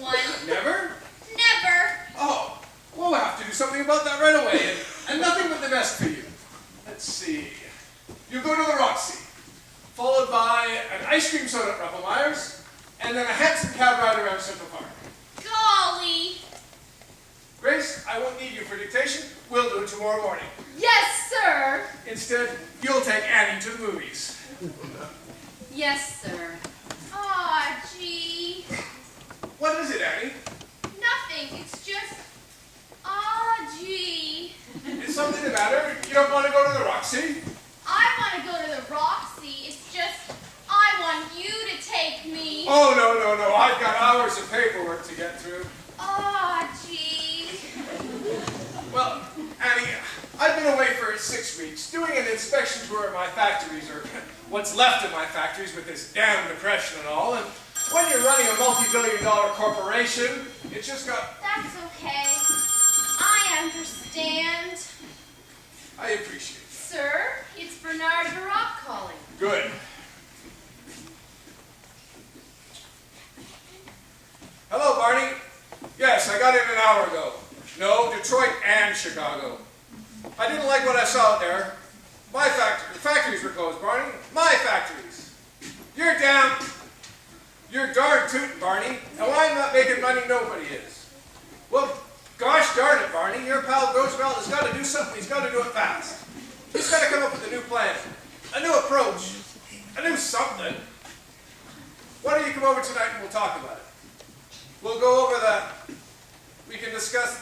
one. Never? Never. Oh, well, we'll have to do something about that right away, and nothing but the best for you. Let's see. You go to the Roxy, followed by an ice cream soda at Ruppelmeyer's, and then a handsome cab ride around Central Park. Golly. Grace, I won't need you for dictation. We'll do it tomorrow morning. Yes, sir. Instead, you'll take Annie to the movies. Yes, sir. Aw, gee. What is it, Annie? Nothing. It's just, aw, gee. Is something the matter? You don't want to go to the Roxy? I want to go to the Roxy. It's just, I want you to take me. Oh, no. I've got hours of paperwork to get through. Aw, gee. Well, Annie, I've been away for 6 weeks, doing an inspection tour of my factories, or what's left of my factories with this damn depression and all, and when you're running a multi-billion-dollar corporation, it's just got... That's okay. I understand. I appreciate that. Sir, it's Bernard Barak calling. Good. Hello, Barney. Yes, I got in an hour ago. No, Detroit and Chicago. I didn't like what I saw out there. My factories were closed, Barney. My factories. You're damn... You're darn tootin', Barney. And why I'm not making money, nobody is. Well, gosh darn it, Barney. Your pal Roosevelt has got to do something. He's got to do it fast. He's got to come up with a new plan, a new approach, a new something. Why don't you come over tonight and we'll talk about it? We'll go over we can discuss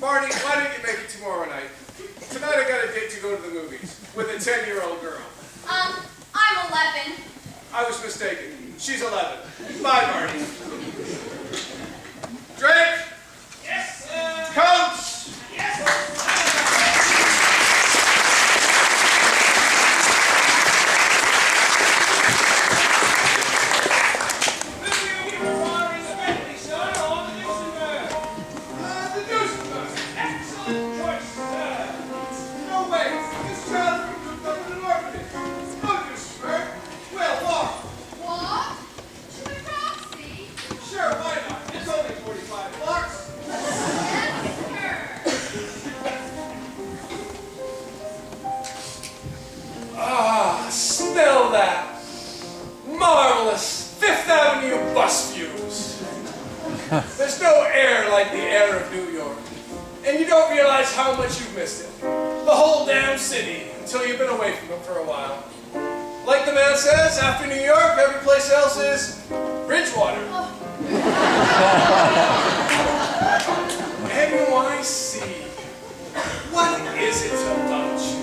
Barney, why don't you make it tomorrow night? Tonight I got a date to go to the movies with a 10-year-old girl. I'm 11. I was mistaken. She's 11. Bye, Barney. Drake! Yes, sir. Coach! Yes, sir. Smell that marvelous Fifth Avenue bus fumes. There's no air like the air of New York, and you don't realize how much you've missed it. The whole damn city, until you've been away from it for a while. Like the man says, after New York, every place else is Bridgewater. NYC. What is it about you?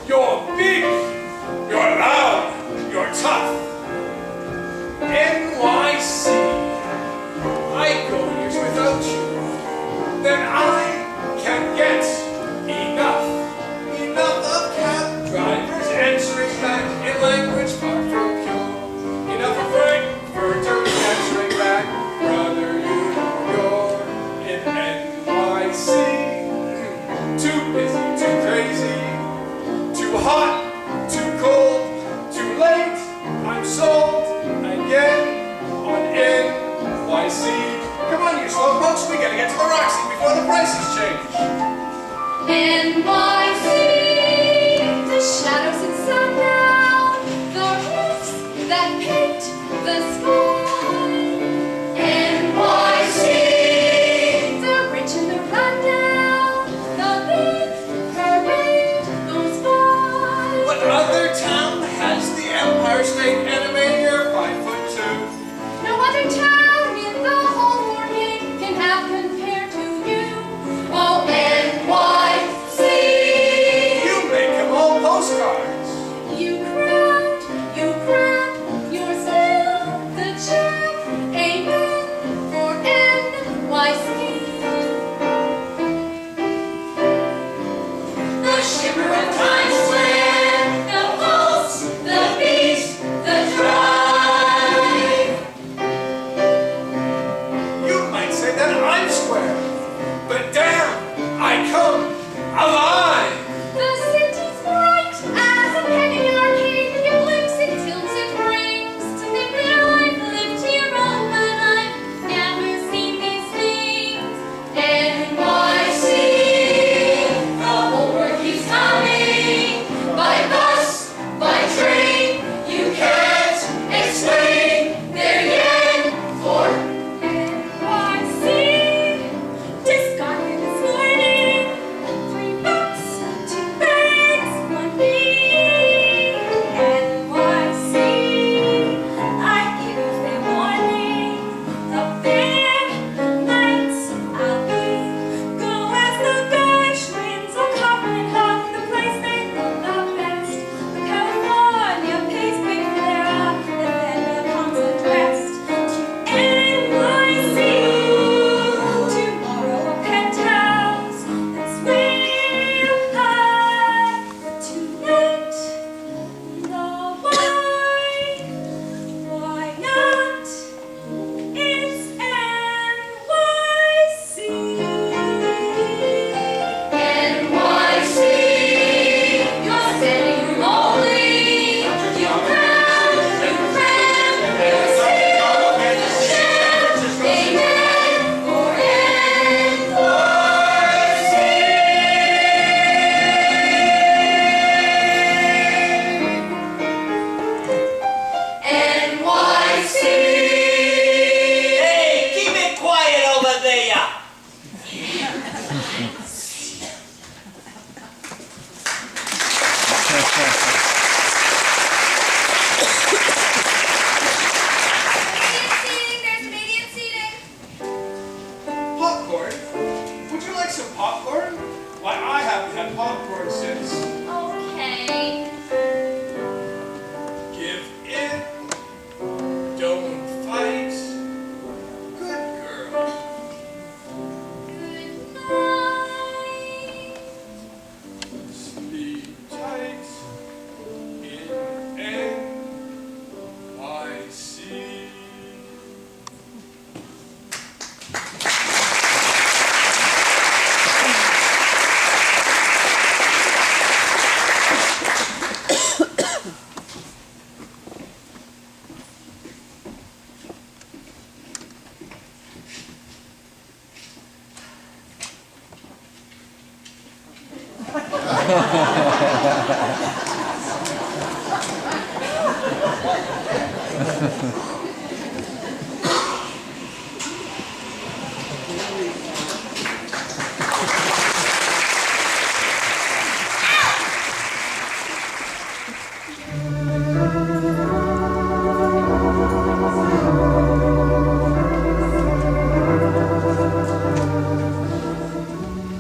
You're big. You're loud, you're tough. NYC. I go years without you. Then I can't get enough. Enough of cab drivers answering back in language far from pure. Enough of Frankfurters answering back. Brother, you're in NYC. Too busy, too crazy, too hot. Too cold, too late, I'm sold again on NYC. Come on, you slow folks, we gotta get to the Roxy before the prices change. NYC, the shadows and sundown, the roofs that paint the sky. NYC, the rich and the rundown, the big parade goes by. What other town has the Empire State Animania 5'2"? No other town in the whole world can have compared to you. Oh, NYC.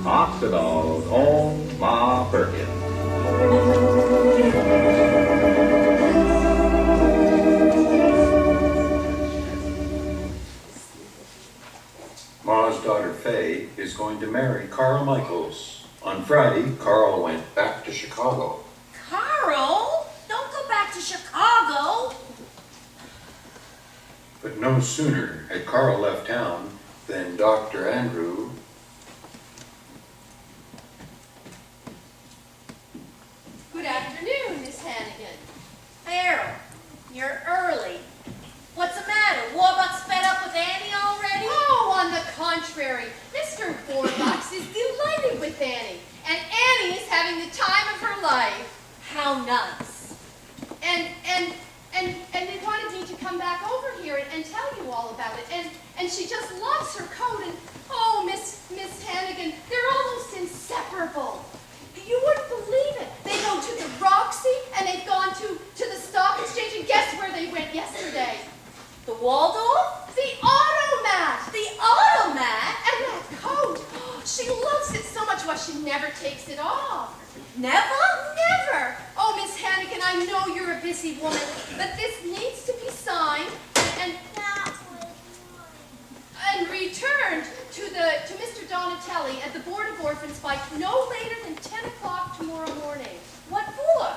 Oxidol on my Perkins. Ma's daughter Faye is going to marry Carl Michaels. On Friday, Carl went back to Chicago. Carl? Don't go back to Chicago. But no sooner had Carl left town than Dr. Andrew Good afternoon, Miss Hannigan. Harold, you're early. What's the matter? Warbucks fed up with Annie already? Oh, on the contrary, Mr. Warbucks is delighted with Annie, and Annie is having the time of her life. How nice. And they wanted me to come back over here and tell you all about it. And she just loves her coat. And oh, Miss Hannigan, they're almost inseparable. You wouldn't believe it. They go to the Roxy, and they've gone to the stock exchange. And guess where they went yesterday? The Waldorf? The Automat. The Automat? And that coat. She loves it so much. Well, she never takes it off. Never? Never! Oh, Miss Hannigan, I know you're a busy woman, but this needs to be signed and returned to Mr. Donatelli at the Board of Orphans by no later than 10 o'clock tomorrow morning. What for?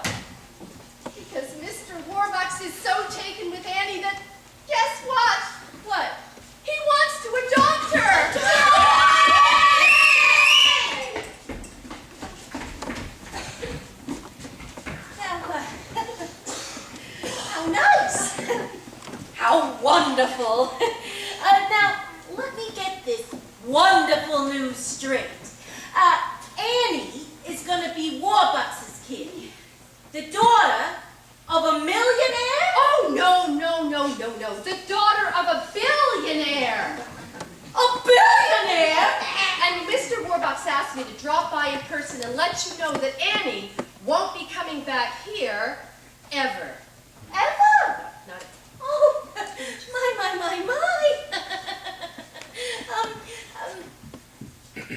Because Mr. Warbucks is so taken with Annie that, guess what? What? He wants to adopt her! How nice! How wonderful! Now, let me get this wonderful news straight. Annie is going to be Warbucks' kid. The daughter of a millionaire? Oh, no. The daughter of a billionaire. A billionaire? And Mr. Warbucks asked me to drop by in person and let you know that Annie won't be coming back here ever. Ever? Not Oh, my. Could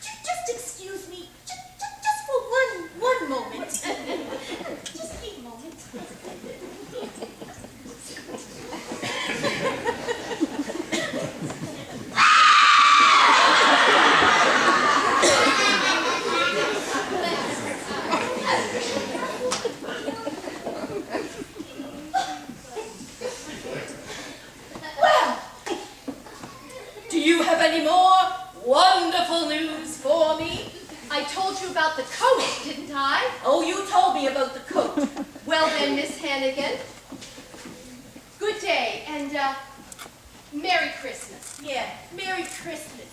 you just excuse me, just for one moment? Just a moment. Well, do you have any more wonderful news for me? I told you about the coat, didn't I? Oh, you told me about the coat. Well then, Miss Hannigan, good day and Merry Christmas. Yeah, Merry Christmas.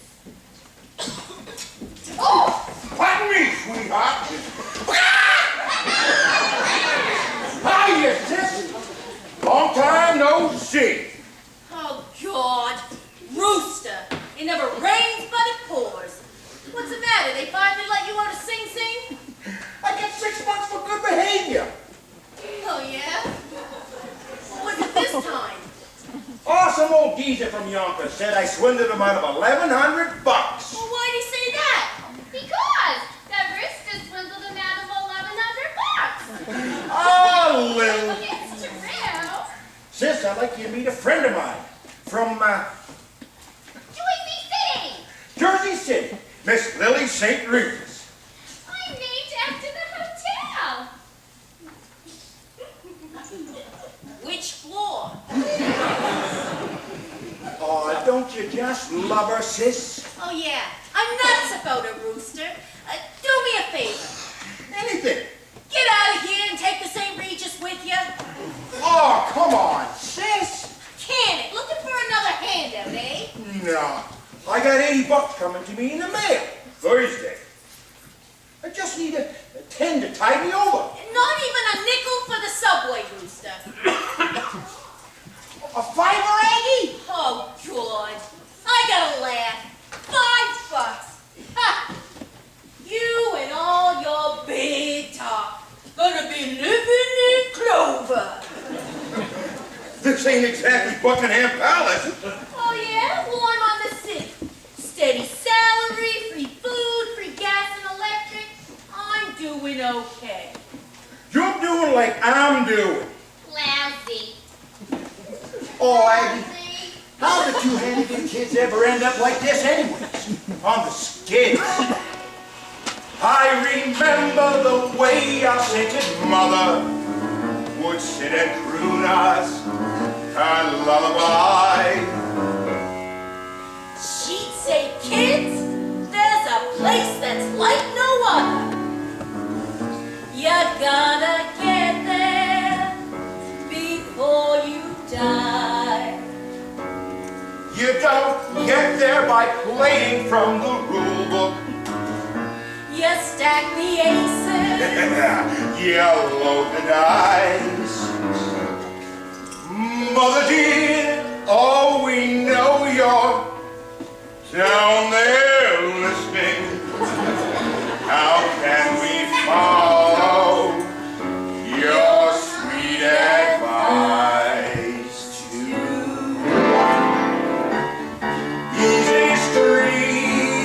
Oh! Pardon me, sweetheart. Hiya, sis. Long time no see. Oh, God. Rooster. It never rains but it pours. What's the matter? They finally let you out of Sing Sing? I get 6 months for good behavior. Oh, yeah? What was it this time? Oh, some old geezer from Yonkers said I swindled him out of $1,100. Well, why'd he say that? Because that Rooster swindled him out of $1,100. Oh, Lil. It's true. Sis, I'd like you to meet a friend of mine from Jersey City, Miss Lily St. Regis. I'm named after the hotel. Which floor? Oh, don't you just love her, sis? Oh, yeah. I'm nuts about a Rooster. Do me a favor. Anything. Get out of here and take the St. Regis with you. Oh, come on, sis. Can it? Looking for another handout, eh? No. I got $80 coming to me in the mail Thursday. Just need a 10 to tide me over. Not even a nickel for the subway, Rooster. A fiver, Aggie? Oh, God. I gotta laugh. $5. Ha! You and all your big talk. Gonna be living in clover. This ain't exactly Buckingham Palace. Oh, yeah? Well, I'm on the city. Steady salary, free food, free gas and electric. I'm doing okay. You're doing like I'm doing. Lousy. Oh, Aggie, how did you Hannigan kids ever end up like this anyways? On the skids. I remember the way our sainted mother would sit and croon us a lullaby. She'd say, kids, there's a place that's like no other. You gotta get there before you die. You don't get there by playing from the rule book. You stack the aces. You load the dice. Mother dear, oh, we know you're down there listening. How can we follow your sweet advice to easy street,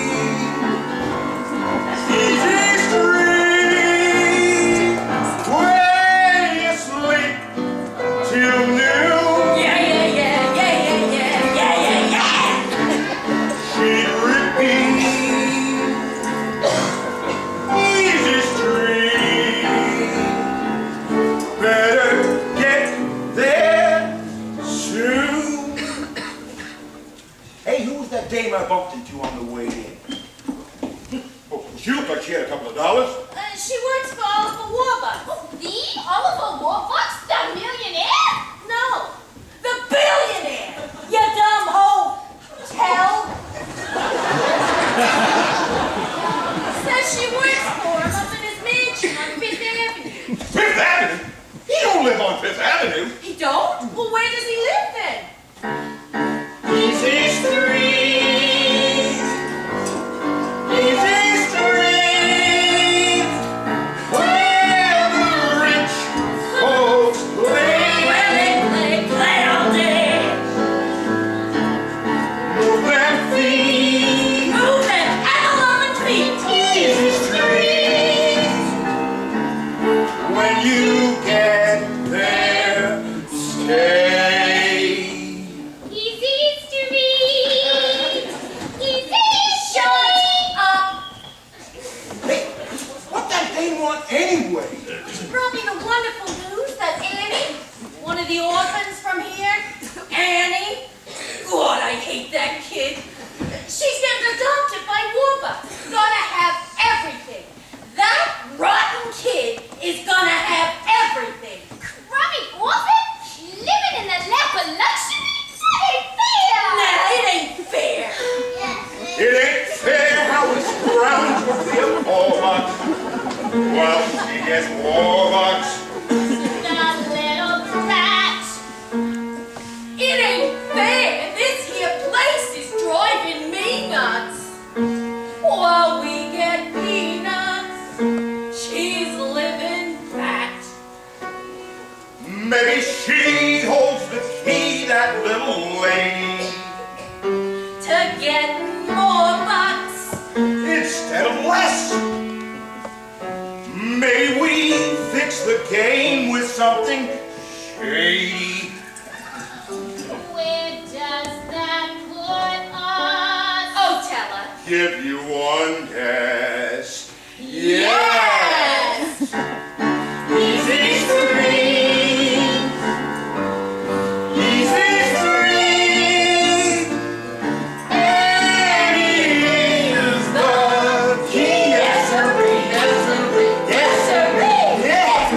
easy street, where you sleep till noon. She'd repeat, easy street, better get there soon. Hey, who was that dame I bumped into on the way in? Oh, she looked like she had a couple of dollars. She works for Oliver Warbucks. The Oliver Warbucks, the millionaire? No, the billionaire. You dumb hoe. Tell. Says she works for him up in his mansion on Fifth Avenue. Fifth Avenue? He don't live on Fifth Avenue. He don't? Well, where does he live then? Easy street, easy street, where the rich folks play. Where they play all day. Move their feet. Move them ever-loving feet. Easy street, when you get there, stay. Easy street, easy Shut up. Hey, what that dame want anyway? She brought me the wonderful news that Annie, one of the orphans from here, Annie, God, I hate that kid. She's getting adopted by Warbucks. Gonna have everything. That rotten kid is gonna have everything. crummy orphan, living in the lap of luxury. That ain't fair. Nah, it ain't fair. It ain't fair how it's ground to be a Warbucks. Well, she gets Warbucks. The little brat. It ain't fair. This here place is driving me nuts. While we get peanuts, she's living fat. Maybe she holds the key, that little lady, To get more bucks. instead of less. Maybe we fix the game with something shady. Where does that put us? Oh, tell her. Give you one guess. Yes! Easy street, easy street, Annie is the key. Yes, sirree, yes, sirree, yes, sirree, yes.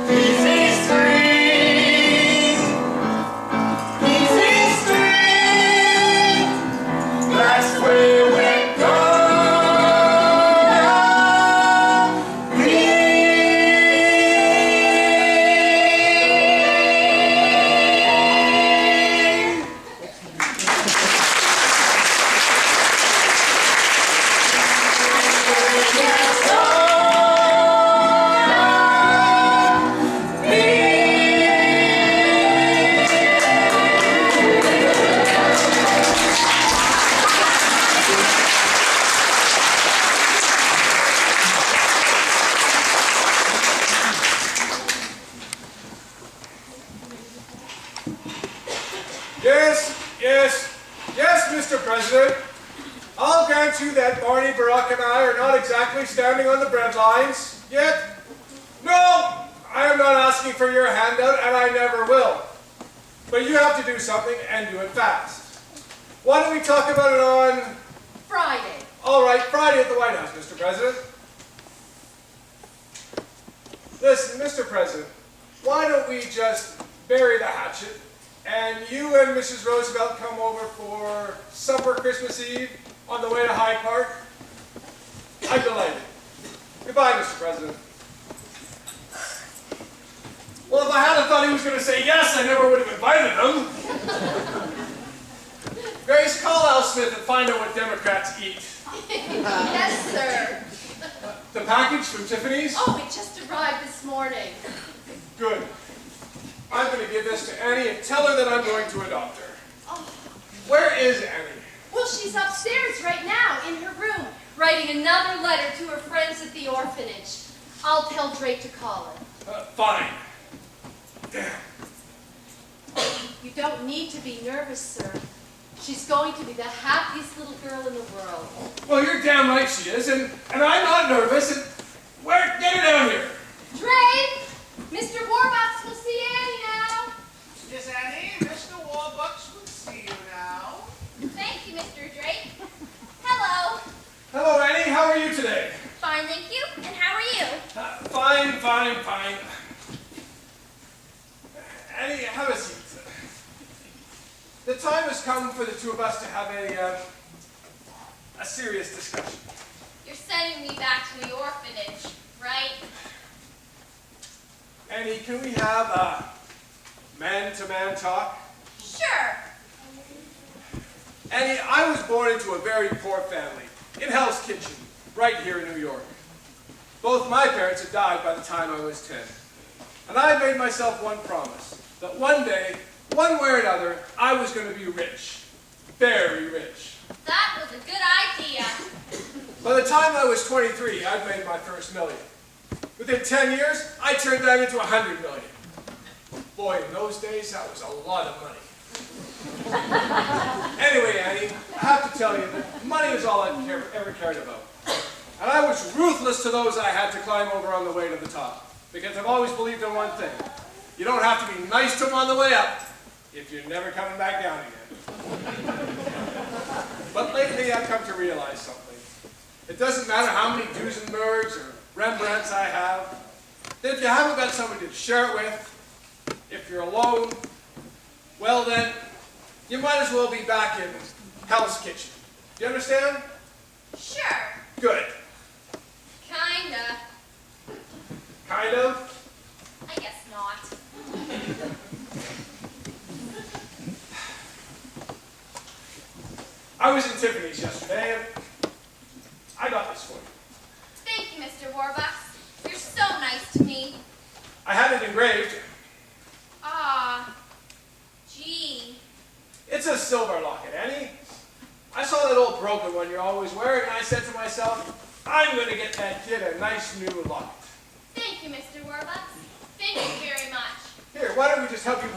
Easy where we're gonna be. Yes, Mr. President. I'll grant you that Barney, Barack, and I are not exactly standing on the breadlines, yet, no, I am not asking for your handout, and I never will. But you have to do something, and do it fast. Why don't we talk about it on... Friday. All right, Friday at the White House, Mr. President. Listen, Mr. President, why don't we just bury the hatchet, and you and Mrs. Roosevelt come over for supper Christmas Eve on the way to Hyde Park? I'm delighted. Goodbye, Mr. President. Well, if I hadn't thought he was going to say yes, I never would have invited him. Grace, call Al Smith and find out what Democrats eat. Yes, sir. The package from Tiffany's? Oh, it just arrived this morning. Good. I'm going to give this to Annie and tell her that I'm going to adopt her. Oh. Where is Annie? Well, she's upstairs right now in her room, writing another letter to her friends at the orphanage. I'll tell Drake to call her. Fine. Damn. You don't need to be nervous, sir. She's going to be the happiest little girl in the world. Well, you're damn right she is, and I'm not nervous. And get her down here. Drake! Mr. Warbucks will see Annie now. Miss Annie, Mr. Warbucks will see you now. Thank you, Mr. Drake. Hello. Hello, Annie. How are you today? Fine, thank you. And how are you? Fine. Annie, have a seat. The time has come for the two of us to have a serious discussion. You're sending me back to the orphanage, right? Annie, can we have a man-to-man talk? Sure. Annie, I was born into a very poor family, in Hell's Kitchen, right here in New York. Both my parents had died by the time I was 10. And I made myself one promise, that one day, one way or another, I was going to be rich. Very rich. That was a good idea. By the time I was 23, I'd made my first million. Within 10 years, I turned that into 100 million. Boy, in those days, that was a lot of money. Anyway, Annie, I have to tell you that money is all I've ever cared about. And I was ruthless to those I had to climb over on the way to the top. Because I've always believed in one thing. You don't have to be nice to them on the way up, if you're never coming back down again. But lately, I've come to realize something. It doesn't matter how many Duesenbergs or Rembrandts I have. If you haven't got somebody to share it with, if you're alone, well then, you might as well be back in Hell's Kitchen. Do you understand? Sure. Good. Kinda. Kind of? I guess not. I was in Tiffany's yesterday, and I got this for you. Thank you, Mr. Warbucks. You're so nice to me. I had it engraved. Ah. Gee. It's a silver locket, Annie. I saw that old broken one you're always wearing, and I said to myself, I'm going to get that kid a nice new locket. Thank you, Mr. Warbucks. Thank you very much. Here, why don't we just help you